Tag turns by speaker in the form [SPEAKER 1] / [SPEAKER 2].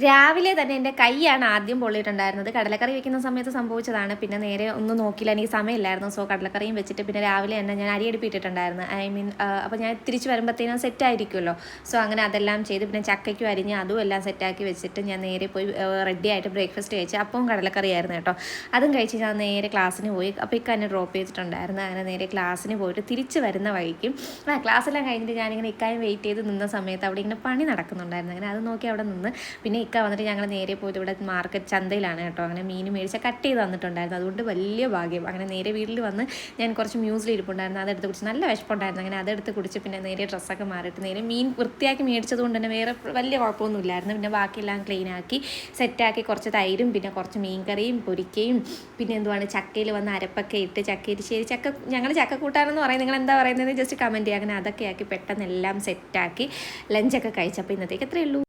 [SPEAKER 1] രാവിലെ തന്നെ എൻ്റെ കൈയാണ് ആദ്യം പൊള്ളിയിട്ടുണ്ടായിരുന്നത്. കടലക്കറി വെക്കുന്ന സമയത്ത് സംഭവിച്ചതാണ്. പിന്നെ നേരെ ഒന്നും നോക്കിയില്ല, എനിക്ക് സമയമില്ലായിരുന്നു. സോ കടലക്കറിയും വെച്ചിട്ട് പിന്നെ രാവിലെ തന്നെ ഞാൻ അരി അടുപ്പിട്ടിട്ടുണ്ടായിരുന്നു. അപ്പോൾ ഞാൻ തിരിച്ച് വരുമ്പോഴത്തേനും സെറ്റായിരിക്കുമല്ലോ. സോ അങ്ങനെ അതെല്ലാം ചെയ്ത് പിന്നെ ചക്കയ്ക്കും അരിഞ്ഞ് അതും എല്ലാം സെറ്റാക്കി വെച്ചിട്ട് ഞാൻ നേരെ പോയി റെഡി ആയിട്ട് ബ്രേക്ക്ഫാസ്റ്റ് കഴിച്ച് അപ്പവും കടലക്കറിയായിരുന്നു കേട്ടോ. അതും കഴിച്ച് ഞാൻ നേരെ ക്ലാസ്സിന് പോയി. അപ്പോൾ ഇക്ക എന്നെ ഡ്രോപ്പ് ചെയ്തിട്ടുണ്ടായിരുന്നു. അങ്ങനെ നേരെ ക്ലാസ്സിന് പോയിട്ട് തിരിച്ച് വരുന്ന വഴിക്കും ക്ലാസ്സെല്ലാം കഴിഞ്ഞിട്ട് ഞാനിങ്ങനെ ഇക്കായും വെയിറ്റ് ചെയ്ത് നിന്ന സമയത്ത് അവിടെ ഇങ്ങനെ പണി നടക്കുന്നുണ്ടായിരുന്നു. അങ്ങനെ അത് നോക്കി അവിടെ നിന്ന് പിന്നെ ഇക്ക വന്നിട്ട് ഞങ്ങൾ നേരെ പോയിട്ട് ഇവിടെ മാർക്കറ്റ് ചന്തയിലാണ് കേട്ടോ. അങ്ങനെ മീൻ മേടിച്ചാൽ കട്ട് ചെയ്ത് തന്നിട്ടുണ്ടായിരുന്നു. അതുകൊണ്ട് വലിയ ഭാഗ്യം. അങ്ങനെ നേരെ വീട്ടിൽ വന്ന് ഞാൻ കുറച്ച് മ്യൂസിൽ ഇരിപ്പുണ്ടായിരുന്നു, അതെടുത്ത് കുടിച്ച് നല്ല വിശപ്പുണ്ടായിരുന്നു. അങ്ങനെ അതെടുത്ത് കുടിച്ച് പിന്നെ നേരെ ഡ്രസ്സൊക്കെ മാറിയിട്ട് നേരെ മീൻ വൃത്തിയാക്കി മേടിച്ചത് കൊണ്ട് തന്നെ വേറെ വലിയ കുഴപ്പമൊന്നും ഇല്ലായിരുന്നു. പിന്നെ ബാക്കിയെല്ലാം ക്ലീനാക്കി സെറ്റാക്കി കുറച്ച് തൈരും പിന്നെ കുറച്ച് മീൻ കറിയും പൊരിക്കയും പിന്നെ എന്തുവാണ് ചക്കയിൽ വന്ന് അരപ്പൊക്കെ ഇട്ട് ചക്കരിശ്ശേരി ഞങ്ങൾ ചക്ക കൂട്ടാനെന്ന് പറയും, നിങ്ങൾ എന്താ പറയുന്നത് ജസ്റ്റ് കമൻറ്റ് ചെയ്യുക. അങ്ങനെ അതൊക്കെ ആക്കി പെട്ടെന്ന് എല്ലാം സെറ്റാക്കി ലഞ്ചൊക്കെ കഴിച്ചപ്പോൾ ഇന്നത്തേക്ക് എത്രയേ ഉള്ളൂ.